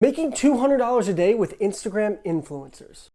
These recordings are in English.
Making $200 a day with Instagram influencers.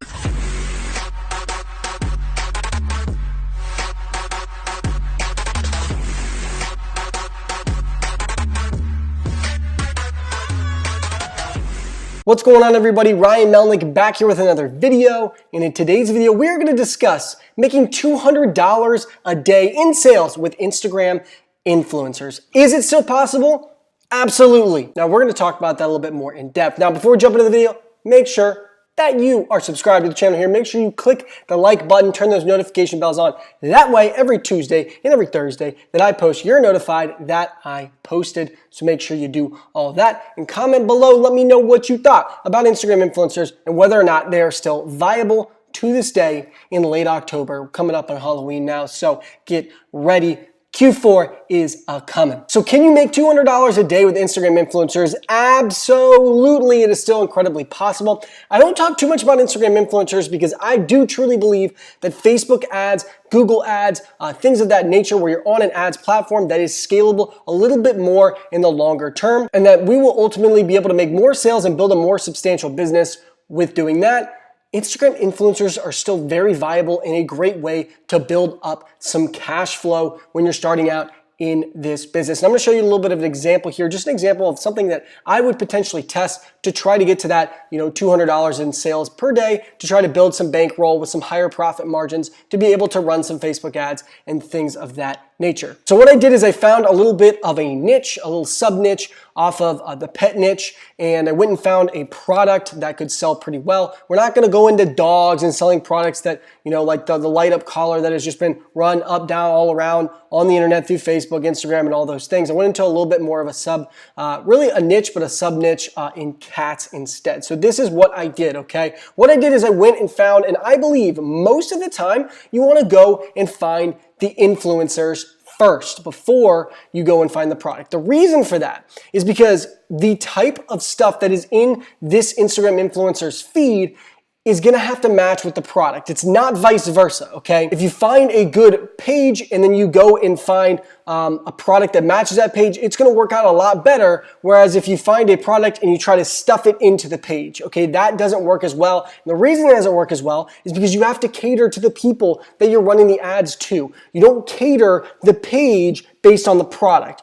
What's going on, everybody? Ryan Melnick back here with another video. And in today's video, we're going to discuss making $200 a day in sales with Instagram influencers. Is it still possible? Absolutely. Now we're going to talk about that a little bit more in depth. Now before we jump into the video, make sure that you are subscribed to the channel here. Make sure you click the like button, turn those notification bells on. That way, every Tuesday and every Thursday that I post, you're notified that I posted. So make sure you do all of that and comment below. Let me know what you thought about Instagram influencers and whether or not they are still viable to this day in late October, coming up on Halloween now. So get ready. Q4 is coming. So can you make $200 a day with Instagram influencers? Absolutely, it is still incredibly possible. I don't talk too much about Instagram influencers because I do truly believe that Facebook ads, Google ads, things of that nature where you're on an ads platform that is scalable a little bit more in the longer term, and that we will ultimately be able to make more sales and build a more substantial business with doing that. Instagram influencers are still very viable and a great way to build up some cash flow when you're starting out in this business. And I'm going to show you a little bit of an example here, just an example of something that I would potentially test to try to get to that, $200 in sales per day, to try to build some bankroll with some higher profit margins, to be able to run some Facebook ads and things of that nature. So what I did is I found a little bit of a niche, a little sub niche off of the pet niche, and I went and found a product that could sell pretty well. We're not going to go into dogs and selling products that, like the light up collar that has just been run up, down, all around on the internet through Facebook, Instagram, and all those things. I went into a little bit more of a really a niche, but a sub niche in cats instead. So this is what I did, okay? What I did is I went and found, and I believe most of the time you want to go and find the influencers first before you go and find the product. The reason for that is because the type of stuff that is in this Instagram influencer's feed is gonna have to match with the product. It's not vice versa, okay? If you find a good page and then you go and find a product that matches that page, it's gonna work out a lot better. Whereas if you find a product and you try to stuff it into the page, okay, that doesn't work as well. And the reason it doesn't work as well is because you have to cater to the people that you're running the ads to. You don't cater the page based on the product.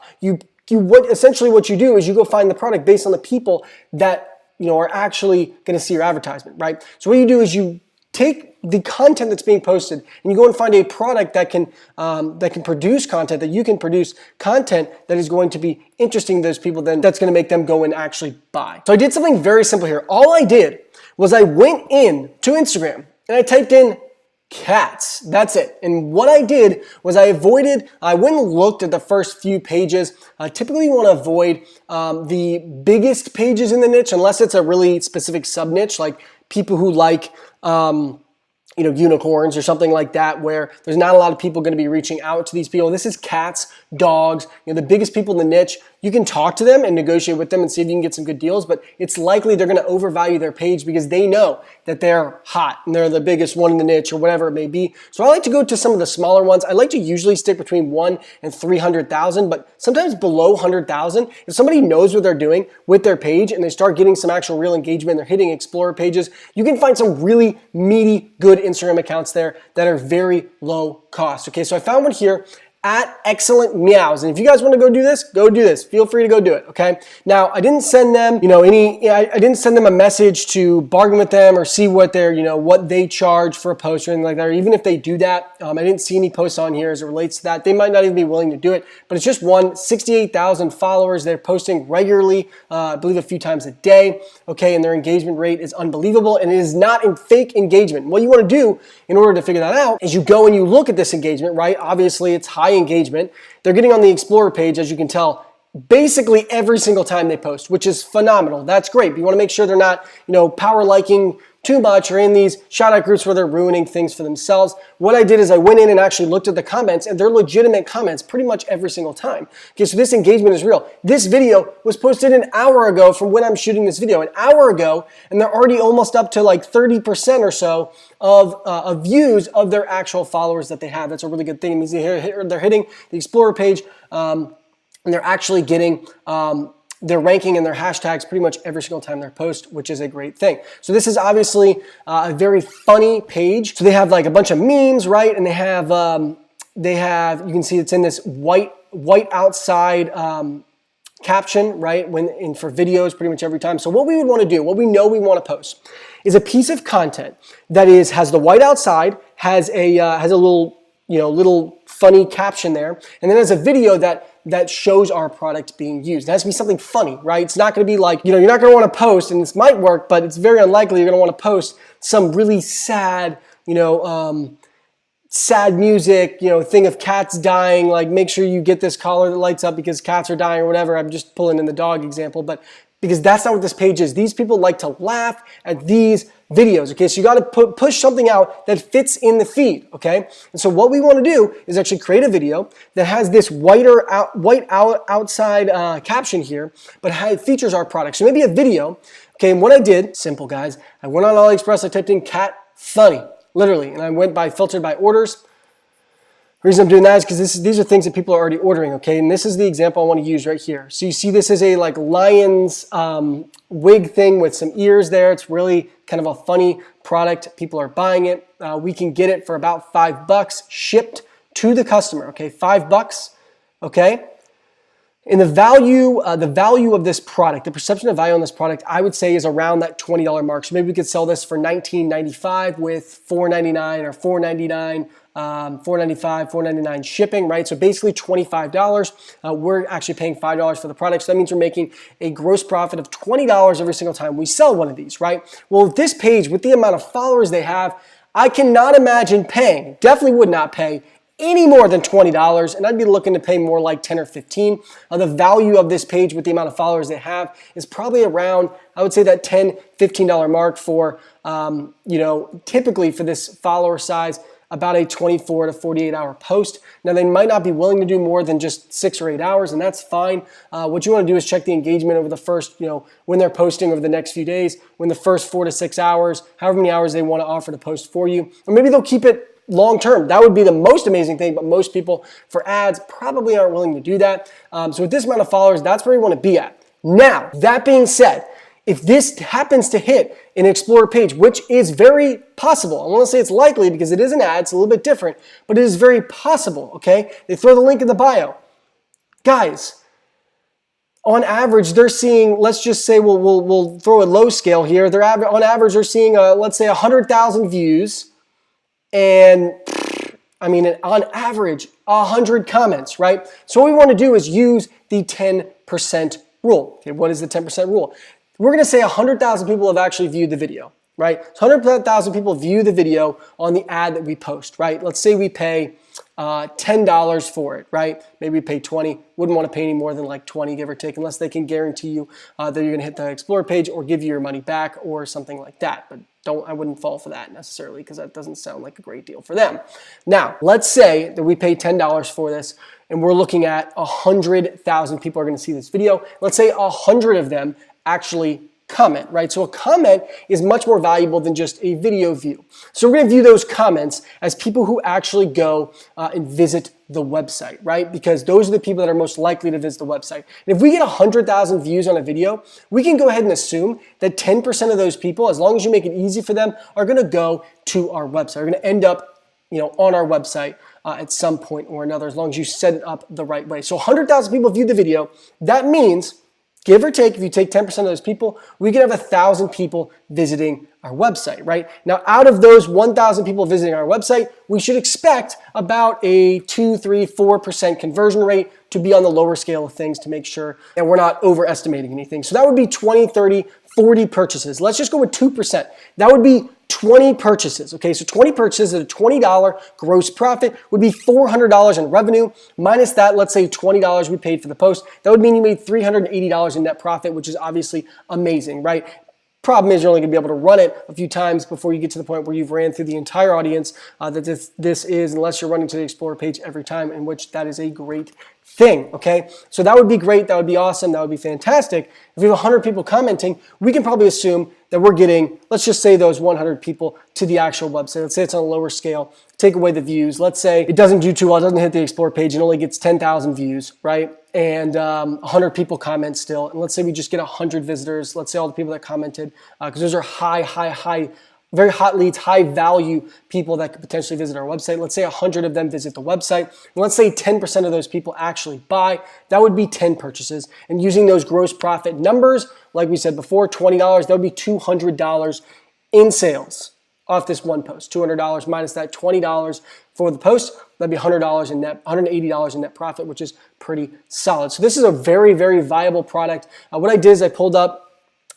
Essentially what you do is you go find the product based on the people that are actually going to see your advertisement, right? So what you do is you take the content that's being posted and you go and find a product that can produce content, that you can produce content that is going to be interesting to those people, then that's going to make them go and actually buy. So I did something very simple here. All I did was I went in to Instagram and I typed in cats. That's it. And what I did was I went and looked at the first few pages. Typically you want to avoid the biggest pages in the niche unless it's a really specific sub niche, like people who like unicorns or something like that, where there's not a lot of people going to be reaching out to these people. This is cats, dogs, the biggest people in the niche. You can talk to them and negotiate with them and see if you can get some good deals, but it's likely they're going to overvalue their page because they know that they're hot and they're the biggest one in the niche or whatever it may be. So I like to go to some of the smaller ones. I like to usually stick between 1 and 300,000, but sometimes below 100,000. If somebody knows what they're doing with their page and they start getting some actual real engagement, they're hitting Explorer pages, you can find some really meaty, good Instagram accounts there that are very low cost. Okay, so I found one here at Excellent Meows. And if you guys want to go do this. Feel free to go do it, okay? Now, I didn't send them, I didn't send them a message to bargain with them or see what what they charge for a post or anything like that. Or even if they do that, I didn't see any posts on here as it relates to that. They might not even be willing to do it, but it's just 68,000 followers. They're posting regularly, I believe a few times a day, okay? And their engagement rate is unbelievable, and it is not in fake engagement. What you want to do in order to figure that out is you go and you look at this engagement, right? Obviously, it's high engagement. They're getting on the Explorer page, as you can tell, basically every single time they post, which is phenomenal. That's great. But you want to make sure they're not, power liking too much or in these shout out groups where they're ruining things for themselves. What I did is I went in and actually looked at the comments, and they're legitimate comments pretty much every single time. Okay, so this engagement is real. This video was posted an hour ago from when I'm shooting this video, an hour ago, and they're already almost up to like 30% or so of views of their actual followers that they have. That's a really good thing. It means they're hitting the Explorer page, and they're actually getting they're ranking in their hashtags pretty much every single time they post, which is a great thing. So this is obviously a very funny page. So they have like a bunch of memes, right? And they have, you can see it's in this white outside caption, right? For videos pretty much every time. So what we would want to do, what we know we want to post, is a piece of content that has the white outside, has a little funny caption there, and then has a video that shows our product being used. It has to be something funny, right? It's not going to be like, you're not going to want to post, and this might work, but it's very unlikely you're going to want to post some really sad, sad music, thing of cats dying, like make sure you get this collar that lights up because cats are dying or whatever. I'm just pulling in the dog example, but because that's not what this page is. These people like to laugh at these videos, okay? So you got to push something out that fits in the feed, okay? And so what we want to do is actually create a video that has this white outside caption here, but features our product. So maybe a video, okay? And what I did, simple guys, I went on AliExpress, I typed in cat funny, literally, and I went filtered by orders. The reason I'm doing that is because these are things that people are already ordering, okay? And this is the example I want to use right here. So you see this is a like lion's wig thing with some ears there. It's really kind of a funny product. People are buying it. We can get it for about $5 shipped to the customer, okay? $5, okay? And the value of this product, the perception of value on this product, I would say is around that $20 mark. So maybe we could sell this for $19.95 with $4.99 or $4.99, $4.95, $4.99 shipping, right? So basically $25. We're actually paying $5 for the product. So that means we're making a gross profit of $20 every single time we sell one of these, right? Well, with this page, with the amount of followers they have, I cannot imagine paying, definitely would not pay any more than $20, and I'd be looking to pay more like 10 or 15. The value of this page with the amount of followers they have is probably around, I would say that $10, $15 mark for, typically for this follower size, about a 24 to 48 hour post. Now they might not be willing to do more than just 6 or 8 hours, and that's fine. What you want to do is check the engagement over the first, when they're posting over the next few days, when the first 4 to 6 hours, however many hours they want to offer to post for you, or maybe they'll keep it long term. That would be the most amazing thing, but most people for ads probably aren't willing to do that. So with this amount of followers, that's where you want to be at. Now, that being said, if this happens to hit an Explorer page, which is very possible, I want to say it's likely because it is an ad, it's a little bit different, but it is very possible, okay? They throw the link in the bio. Guys, on average, they're seeing, let's just say we'll throw a low scale here. On average, they're seeing, let's say 100,000 views, and on average, 100 comments, right? So what we want to do is use the 10% rule. Okay, what is the 10% rule? We're going to say 100,000 people have actually viewed the video, right? So 100,000 people view the video on the ad that we post, right? Let's say we pay $10 for it, right? Maybe we pay 20. Wouldn't want to pay any more than like 20, give or take, unless they can guarantee you that you're going to hit the Explorer page or give you your money back or something like that. But I wouldn't fall for that necessarily because that doesn't sound like a great deal for them. Now, let's say that we pay $10 for this and we're looking at 100,000 people are going to see this video. Let's say 100 of them actually comment, right? So a comment is much more valuable than just a video view. So we're going to view those comments as people who actually go and visit the website, right? Because those are the people that are most likely to visit the website. And if we get 100,000 views on a video, we can go ahead and assume that 10% of those people, as long as you make it easy for them, are going to go to our website. Are going to end up on our website at some point or another, as long as you set it up the right way. So 100,000 people viewed the video. That means, give or take, if you take 10% of those people, we could have 1,000 people visiting our website, right? Now, out of those 1,000 people visiting our website, we should expect about a 2, 3, 4% conversion rate to be on the lower scale of things to make sure that we're not overestimating anything. So that would be 20, 30, 40 purchases. Let's just go with 2%. That would be 20 purchases, okay? So 20 purchases at a $20 gross profit would be $400 in revenue. Minus that, let's say $20 we paid for the post. That would mean you made $380 in net profit, which is obviously amazing, right? Problem is you're only going to be able to run it a few times before you get to the point where you've ran through the entire audience that this is, unless you're running to the Explorer page every time, in which that is a great thing, okay? So that would be great, that would be awesome, that would be fantastic. If we have 100 people commenting, we can probably assume that we're getting, let's just say those 100 people to the actual website. Let's say it's on a lower scale, take away the views. Let's say it doesn't do too well, it doesn't hit the Explorer page, it only gets 10,000 views, right? and 100 people comment still, and let's say we just get 100 visitors, let's say all the people that commented, because those are very hot leads, high value people that could potentially visit our website. Let's say 100 of them visit the website, and let's say 10% of those people actually buy. That would be 10 purchases, and using those gross profit numbers, like we said before, $20, that would be $200 in sales off this one post. $200 minus that $20 for the post, that'd be $100 in net, $180 in net profit, which is pretty solid. So this is a very, very viable product. What I did is I pulled up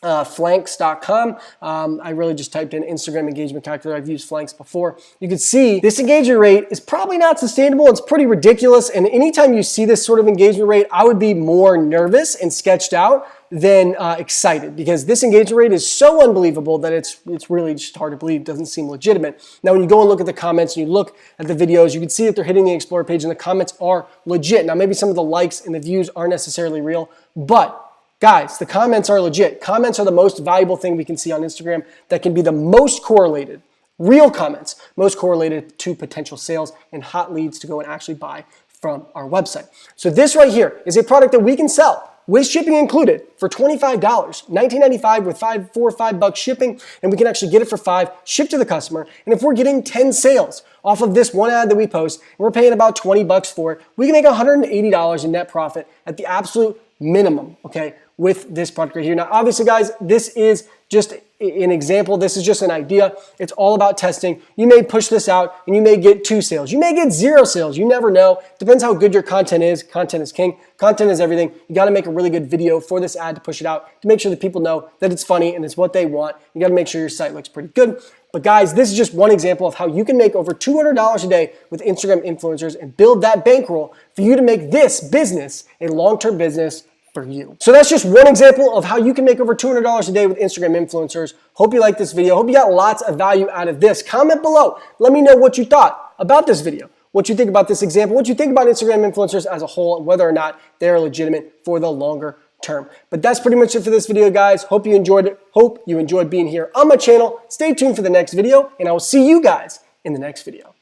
flanks.com. I really just typed in Instagram engagement calculator. I've used Flanks before. You can see this engagement rate is probably not sustainable. It's pretty ridiculous. And anytime you see this sort of engagement rate, I would be more nervous and sketched out than excited, because this engagement rate is so unbelievable that it's really just hard to believe. It doesn't seem legitimate. Now, when you go and look at the comments and you look at the videos, you can see that they're hitting the Explore page and the comments are legit. Now, maybe some of the likes and the views aren't necessarily real, but guys, the comments are legit. Comments are the most valuable thing we can see on Instagram that can be the most correlated, real comments, most correlated to potential sales and hot leads to go and actually buy from our website. So this right here is a product that we can sell with shipping included for $25, $19.95 with $4 or $5 shipping, and we can actually get it for $5, ship to the customer. And if we're getting 10 sales off of this one ad that we post, and we're paying about $20 for it, we can make $180 in net profit at the absolute minimum, okay, with this product right here. Now, obviously, guys, this is just an example. This is just an idea. It's all about testing. You may push this out and you may get 2 sales. You may get 0 sales. You never know. Depends how good your content is. Content is king. Content is everything. You got to make a really good video for this ad to push it out, to make sure that people know that it's funny and it's what they want. You got to make sure your site looks pretty good. But guys, this is just one example of how you can make over $200 a day with Instagram influencers and build that bankroll for you to make this business a long-term business for you. So that's just one example of how you can make over $200 a day with Instagram influencers. Hope you liked this video. Hope you got lots of value out of this. Comment below. Let me know what you thought about this video, what you think about this example, what you think about Instagram influencers as a whole, and whether or not they're legitimate for the longer term. But that's pretty much it for this video, guys. Hope you enjoyed it. Hope you enjoyed being here on my channel. Stay tuned for the next video, and I will see you guys in the next video.